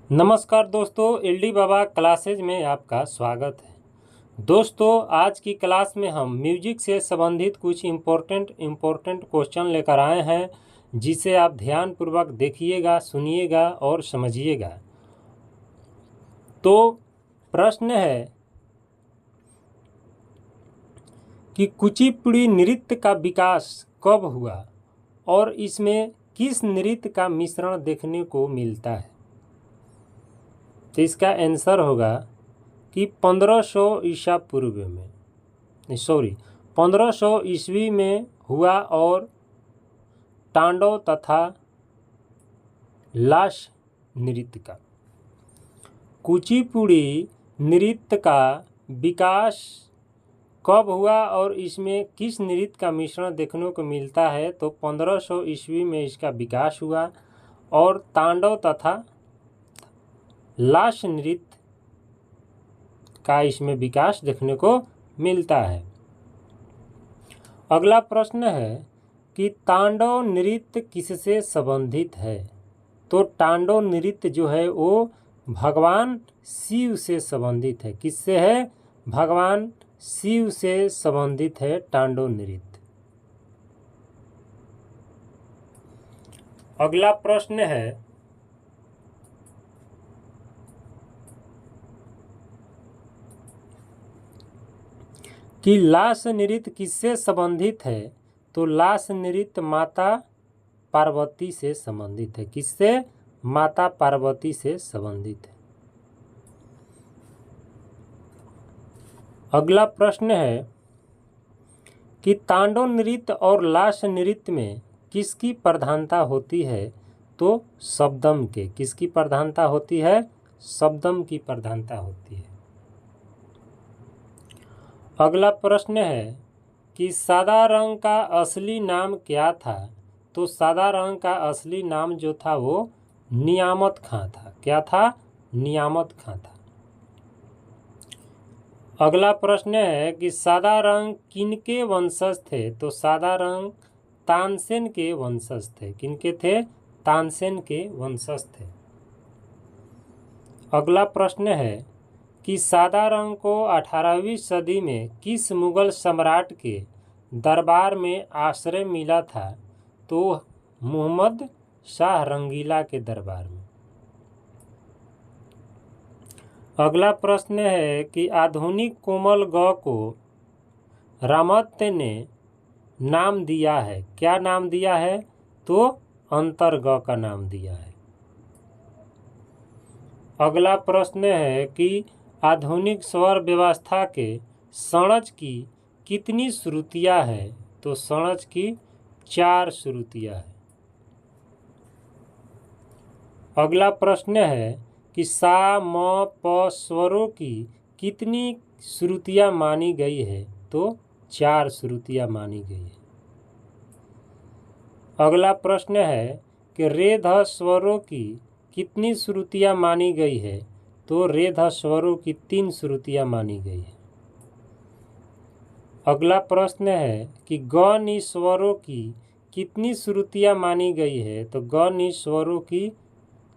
नमस्कार दोस्तों, एलडी बाबा क्लासेज में आपका स्वागत है। दोस्तों, आज की क्लास में हम म्यूजिक से संबंधित कुछ इम्पोर्टेंट क्वेश्चन लेकर आए हैं, जिसे आप ध्यानपूर्वक देखिएगा, सुनिएगा और समझिएगा। तो प्रश्न है कि कुचिपुड़ी नृत्य का विकास कब हुआ और इसमें किस नृत्य का मिश्रण देखने को मिलता है। तो इसका आंसर होगा कि 1500 ईसा पूर्व में 1500 ईस्वी में हुआ और तांडव तथा लास नृत्य का। कुचिपुड़ी नृत्य का विकास कब हुआ और इसमें किस नृत्य का मिश्रण देखने को मिलता है, तो 1500 ईस्वी में इसका विकास हुआ और तांडव तथा लास नृत्य का इसमें विकास देखने को मिलता है। अगला प्रश्न है कि तांडव नृत्य किससे संबंधित है। तो तांडव नृत्य जो है वो भगवान शिव से संबंधित है। किससे है? भगवान शिव से संबंधित है तांडव नृत्य। अगला प्रश्न है कि लास नृत्य किससे संबंधित है। तो लास नृत्य माता पार्वती से संबंधित है। किससे? माता पार्वती से संबंधित है। अगला प्रश्न है कि तांडव नृत्य और लास नृत्य में किसकी प्रधानता होती है। तो शब्दम के। किसकी प्रधानता होती है? शब्दम की प्रधानता होती है। अगला प्रश्न है कि सादा रंग का असली नाम क्या था। तो सादा रंग का असली नाम जो था वो नियामत खां था। क्या था? नियामत खां था। अगला प्रश्न है कि सादा रंग किनके वंशज थे। तो सादा रंग तानसेन के वंशज थे। किनके थे? तानसेन के वंशज थे। अगला प्रश्न है कि सादा रंग को 18वीं सदी में किस मुगल सम्राट के दरबार में आश्रय मिला था। तो मुहम्मद शाह रंगीला के दरबार में। अगला प्रश्न है कि आधुनिक कोमल ग को रामत्य ने नाम दिया है। क्या नाम दिया है? तो अंतर ग का नाम दिया है। अगला प्रश्न है कि आधुनिक स्वर व्यवस्था के षड्ज की कितनी श्रुतियाँ हैं। तो षड्ज की 4 श्रुतियाँ हैं। अगला प्रश्न है कि सा म प स्वरों की कितनी श्रुतियाँ मानी गई है। तो 4 श्रुतियाँ मानी गई है। अगला प्रश्न है कि रे ध स्वरों की कितनी श्रुतियाँ मानी गई है। तो रे ध स्वरों की 3 श्रुतियाँ मानी गई है। अगला प्रश्न है कि ग नि स्वरों की कितनी श्रुतियाँ मानी गई है। तो ग नि स्वरों की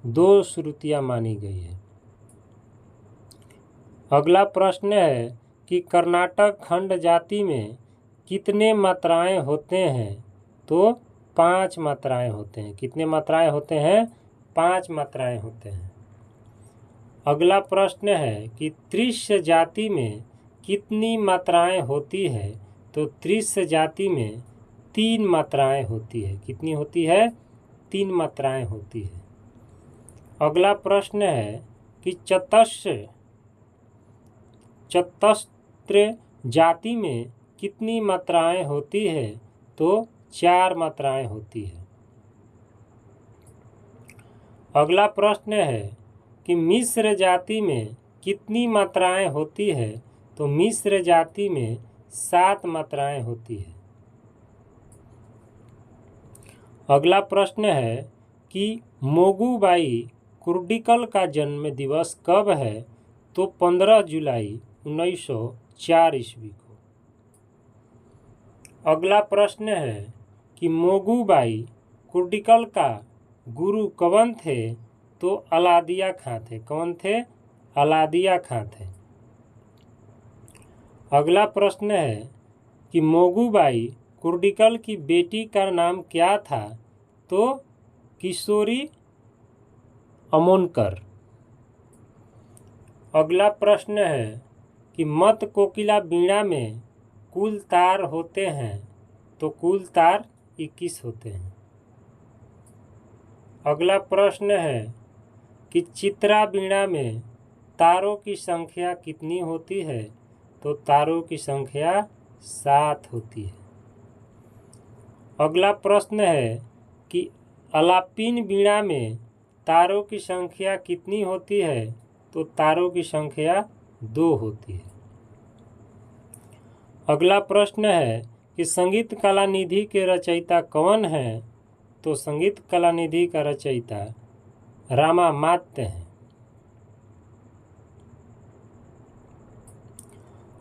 2 श्रुतियाँ मानी गई है। अगला प्रश्न है कि कर्नाटक खंड जाति में कितने मात्राएं होते हैं। तो 5 मात्राएं होते हैं। कितने मात्राएं होते हैं? 5 मात्राएं होते हैं। अगला प्रश्न है कि त्रिश जाति में कितनी मात्राएं होती है। तो त्रिश जाति में 3 मात्राएं होती है। कितनी होती है? 3 मात्राएं होती है। अगला प्रश्न है कि चतस्त्र जाति में कितनी मात्राएं होती है। तो 4 मात्राएं होती है। अगला प्रश्न है कि मिश्र जाति में कितनी मात्राएं होती है। तो मिश्र जाति में 7 मात्राएं होती है। अगला प्रश्न है कि मोगूबाई कुर्डिकल का जन्म दिवस कब है। तो 15 जुलाई 1904 ईस्वी को। अगला प्रश्न है कि मोगूबाई कुर्डिकल का गुरु कौन थे। तो अलादिया खां थे। कौन थे? अलादिया खां थे। अगला प्रश्न है कि मोगूबाई कुर्डिकल की बेटी का नाम क्या था? तो किशोरी अमोनकर। अगला प्रश्न है कि मत कोकिला वीणा में कुल तार होते हैं? तो कुल तार 21 होते हैं। अगला प्रश्न है कि चित्रा वीणा में तारों की संख्या कितनी होती है? तो तारों की संख्या 7 होती है। अगला प्रश्न है कि अलापीन वीणा में तारों की संख्या कितनी होती है? तो तारों की संख्या 2 होती है। अगला प्रश्न है कि संगीत कला निधि के रचयिता कौन है? तो संगीत कला निधि का रचयिता रामामात्य है।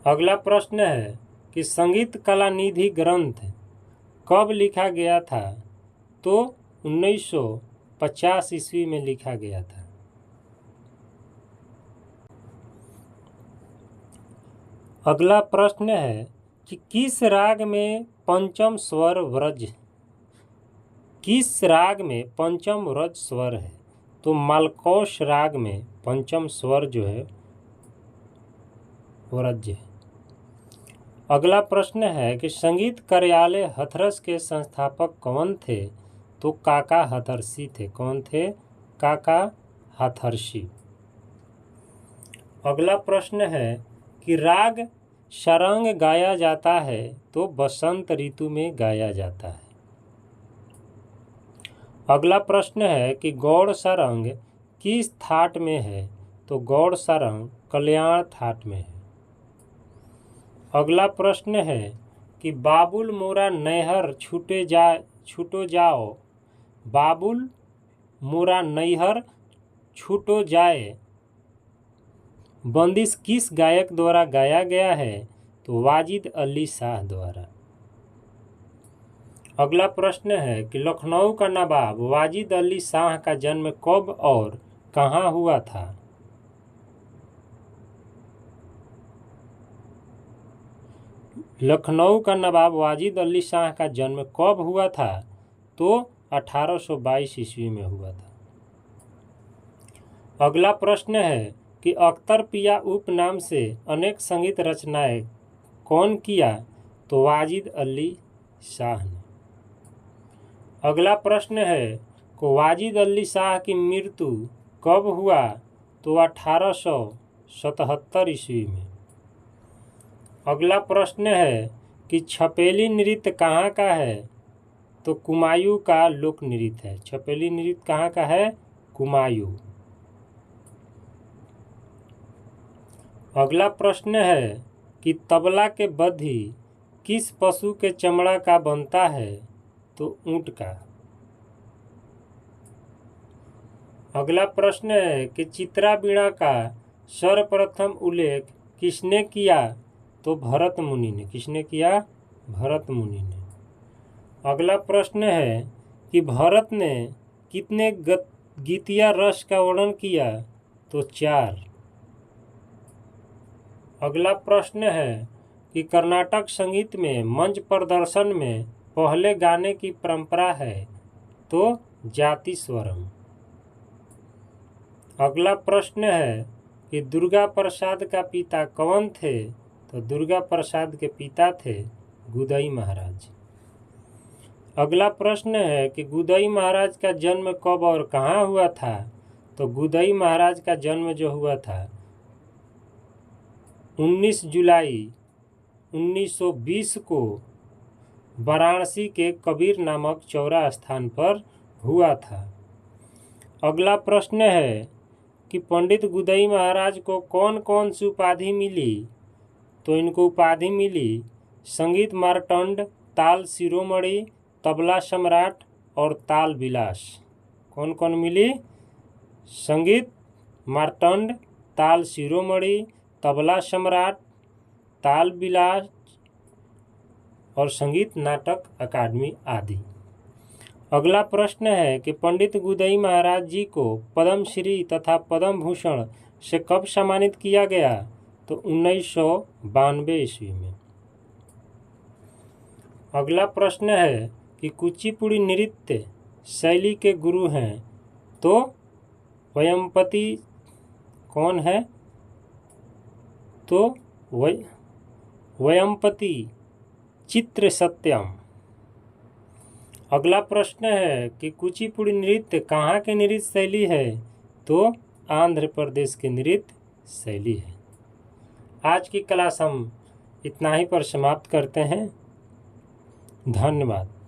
अगला प्रश्न है कि संगीत कला निधि ग्रंथ कब लिखा गया था? तो 1950 ईस्वी में लिखा गया था। अगला प्रश्न है कि किस राग में पंचम स्वर व्रज? किस राग में पंचम व्रज स्वर है? तो मालकोश राग में पंचम स्वर जो है व्रज है। अगला प्रश्न है कि संगीत कार्यालय हथरस के संस्थापक कौन थे? तो काका हथरसी थे। कौन थे? काका हथरसी। अगला प्रश्न है कि राग सारंग गाया जाता है तो बसंत ऋतु में गाया जाता है। अगला प्रश्न है कि गौड़ सारंग किस थाट में है? तो गौड़ सारंग कल्याण थाट में है। अगला प्रश्न है कि बाबुल मोरा नैहर छूटो जाओ, बाबुल मोरा नैहर छूटो जाए बंदिश किस गायक द्वारा गाया गया है? तो वाजिद अली शाह द्वारा। अगला प्रश्न है कि लखनऊ का नवाब वाजिद अली शाह का जन्म कब और कहाँ हुआ था? लखनऊ का नवाब वाजिद अली शाह का जन्म कब हुआ था? तो 1822 ईस्वी में हुआ था। अगला प्रश्न है कि अख्तर पिया उपनाम से अनेक संगीत रचनाएं कौन किया? तो वाजिद अली शाह ने। अगला प्रश्न है कि वाजिद अली शाह की मृत्यु कब हुआ? तो 1877 ईस्वी में। अगला प्रश्न है कि छपेली नृत्य कहाँ का है? तो कुमायूं का लोक नृत्य है। छपेली नृत्य कहाँ का है? कुमायूं। अगला प्रश्न है कि तबला के बद्धी किस पशु के चमड़ा का बनता है? तो ऊंट का। अगला प्रश्न है कि चित्रा वीणा का सर्वप्रथम उल्लेख किसने किया? तो भरत मुनि ने। किसने किया? भरत मुनि ने। अगला प्रश्न है कि भरत ने कितने गीतिया रस का वर्णन किया? तो 4। अगला प्रश्न है कि कर्नाटक संगीत में मंच प्रदर्शन में पहले गाने की परंपरा है? तो जाति स्वरम। अगला प्रश्न है कि दुर्गा प्रसाद का पिता कौन थे? तो दुर्गा प्रसाद के पिता थे गुदई महाराज। अगला प्रश्न है कि गुदई महाराज का जन्म कब और कहाँ हुआ था? तो गुदई महाराज का जन्म जो हुआ था 19 जुलाई 1920 को वाराणसी के कबीर नामक चौरा स्थान पर हुआ था। अगला प्रश्न है कि पंडित गुदई महाराज को कौन कौन सी उपाधि मिली? तो इनको उपाधि मिली संगीत मार्तंड, ताल शिरोमणि, तबला सम्राट और ताल विलास। कौन कौन मिली? संगीत मार्तंड, ताल शिरोमणि, तबला सम्राट, ताल विलास और संगीत नाटक अकादमी आदि। अगला प्रश्न है कि पंडित गुदई महाराज जी को पद्मश्री तथा पद्म भूषण से कब सम्मानित किया गया? तो 1992 ईस्वी में। अगला प्रश्न है कि कुचिपुड़ी नृत्य शैली के गुरु हैं? तो वयम्पति कौन है? तो वयम्पति चित्र सत्यम। अगला प्रश्न है कि कुचिपुड़ी नृत्य कहाँ के नृत्य शैली है? तो आंध्र प्रदेश की नृत्य शैली है। आज की क्लास हम इतना ही पर समाप्त करते हैं। धन्यवाद।